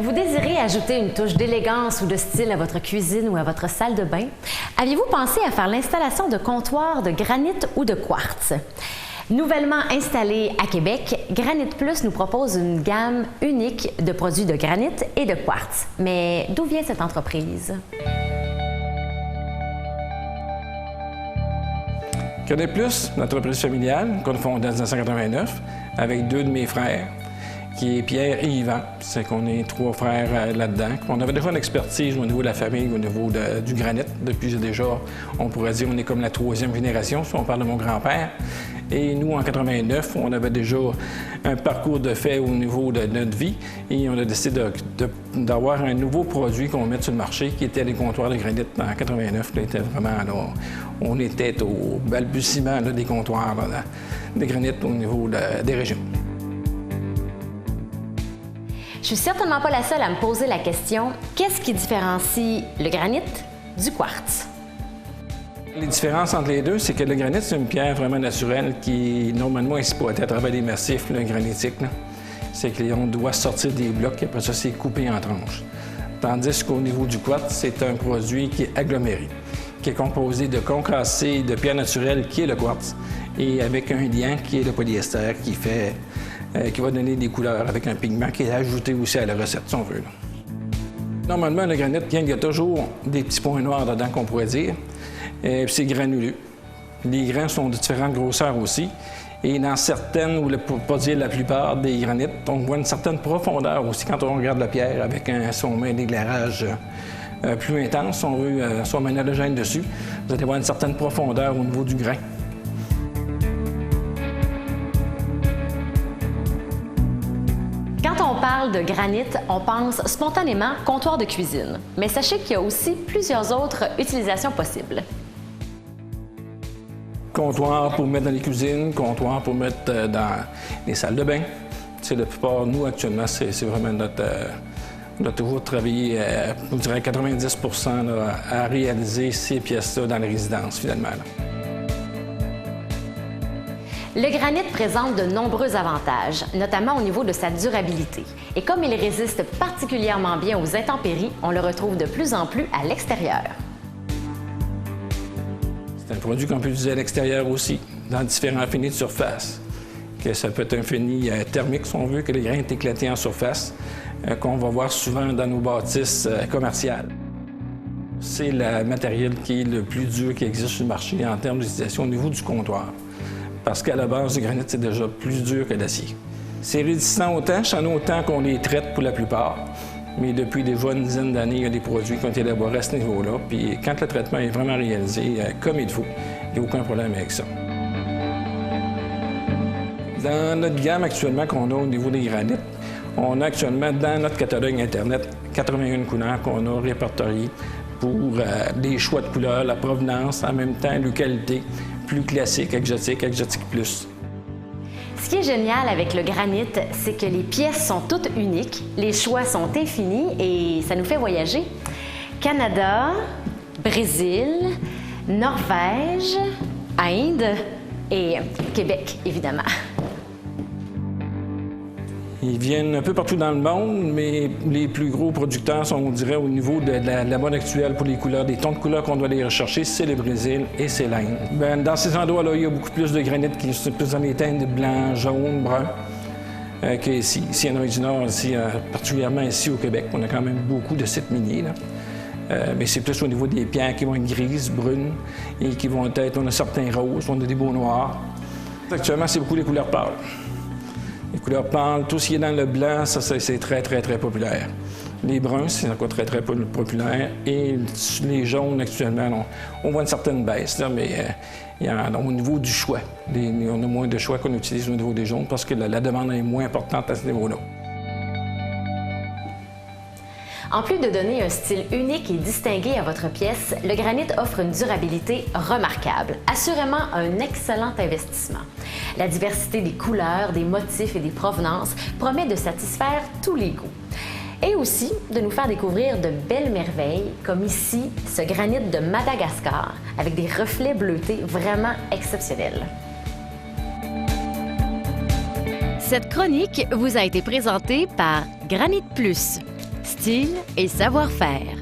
Vous désirez ajouter une touche d'élégance ou de style à votre cuisine ou à votre salle de bain? Aviez-vous pensé à faire l'installation de comptoirs de granit ou de quartz? Nouvellement installé à Québec, Granit Plus nous propose une gamme unique de produits de granit et de quartz. Mais d'où vient cette entreprise? Granit Plus, une entreprise familiale qu'on a fondée en 1989 avec deux de mes frères, qui est Pierre et Yvan. C'est qu'on est trois frères là-dedans. On avait déjà une expertise au niveau de la famille, au niveau du granit. Depuis déjà, on pourrait dire, on est comme la troisième génération, si on parle de mon grand-père. Et nous, en 89, on avait déjà un parcours de fait au niveau de notre vie et on a décidé d'avoir un nouveau produit qu'on met sur le marché qui était les comptoirs de granit en 89. Là, on était au balbutiement là, des comptoirs là, de granit au niveau des régions. Je suis certainement pas la seule à me poser la question, qu'est-ce qui différencie le granit du quartz? Les différences entre les deux, c'est que le granit, c'est une pierre vraiment naturelle qui est normalement exploitée à travers des massifs granitiques. C'est qu'on doit sortir des blocs et après ça, c'est coupé en tranches. Tandis qu'au niveau du quartz, c'est un produit qui est aggloméré, qui est composé de concassés de pierre naturelle qui est le quartz et avec un liant qui est le polyester qui va donner des couleurs avec un pigment qui est ajouté aussi à la recette, si on veut. Normalement, le granit, il y a toujours des petits points noirs dedans, qu'on pourrait dire. C'est granuleux. Les grains sont de différentes grosseurs aussi. Et dans certaines, ou pour pas dire la plupart des granites, on voit une certaine profondeur aussi quand on regarde la pierre avec si on met un éclairage plus intense, si on veut, si on met un halogène dessus. Vous allez voir une certaine profondeur au niveau du grain. Quand on parle de granit, on pense spontanément comptoir de cuisine. Mais sachez qu'il y a aussi plusieurs autres utilisations possibles. Comptoir pour mettre dans les cuisines, comptoir pour mettre dans les salles de bain. C'est la plupart, nous, actuellement, c'est vraiment on a toujours travaillé, je dirais 90 % là, à réaliser ces pièces-là dans les résidences, finalement. Là. Le granit présente de nombreux avantages, notamment au niveau de sa durabilité. Et comme il résiste particulièrement bien aux intempéries, on le retrouve de plus en plus à l'extérieur. C'est un produit qu'on peut utiliser à l'extérieur aussi, dans différents finis de surface. Que ça peut être un fini thermique, si on veut, que les grains est éclaté en surface, qu'on va voir souvent dans nos bâtisses commerciales. C'est le matériel qui est le plus dur qui existe sur le marché en termes d'utilisation au niveau du comptoir. Parce qu'à la base, le granit, c'est déjà plus dur que l'acier. C'est résistant au temps, en autant qu'on les traite pour la plupart. Mais depuis déjà une dizaine d'années, il y a des produits qui ont été élaborés à ce niveau-là. Puis quand le traitement est vraiment réalisé comme il faut, il n'y a aucun problème avec ça. Dans notre gamme actuellement qu'on a au niveau des granites, on a actuellement dans notre catalogue Internet 81 couleurs qu'on a répertoriées pour les choix de couleurs, la provenance, en même temps, la qualité, plus classique, exotique plus. Ce qui est génial avec le granit, c'est que les pièces sont toutes uniques, les choix sont infinis et ça nous fait voyager. Canada, Brésil, Norvège, Inde et Québec, évidemment. Ils viennent un peu partout dans le monde, mais les plus gros producteurs sont, on dirait, au niveau de la mode actuelle pour les couleurs, des tons de couleurs qu'on doit aller rechercher, c'est le Brésil et c'est l'Inde. Dans ces endroits-là, il y a beaucoup plus de granit qui sont plus dans les teintes blanc, jaune, brun qu'ici. Ici, en Amérique du Nord, ici, particulièrement ici au Québec, on a quand même beaucoup de sites miniers. Mais c'est plus au niveau des pierres qui vont être grises, brunes, et qui vont être, on a certains roses, on a des beaux noirs. Actuellement, c'est beaucoup les couleurs pâles. Les couleurs pâles, tout ce qui est dans le blanc, ça c'est très populaire. Les bruns, c'est encore très populaire. Et les jaunes, actuellement, on voit une certaine baisse, là, mais au niveau du choix. On a moins de choix qu'on utilise au niveau des jaunes parce que la demande est moins importante à ce niveau-là. En plus de donner un style unique et distingué à votre pièce, le granit offre une durabilité remarquable. Assurément un excellent investissement. La diversité des couleurs, des motifs et des provenances promet de satisfaire tous les goûts. Et aussi de nous faire découvrir de belles merveilles, comme ici, ce granit de Madagascar, avec des reflets bleutés vraiment exceptionnels. Cette chronique vous a été présentée par Granit Plus. style et savoir-faire.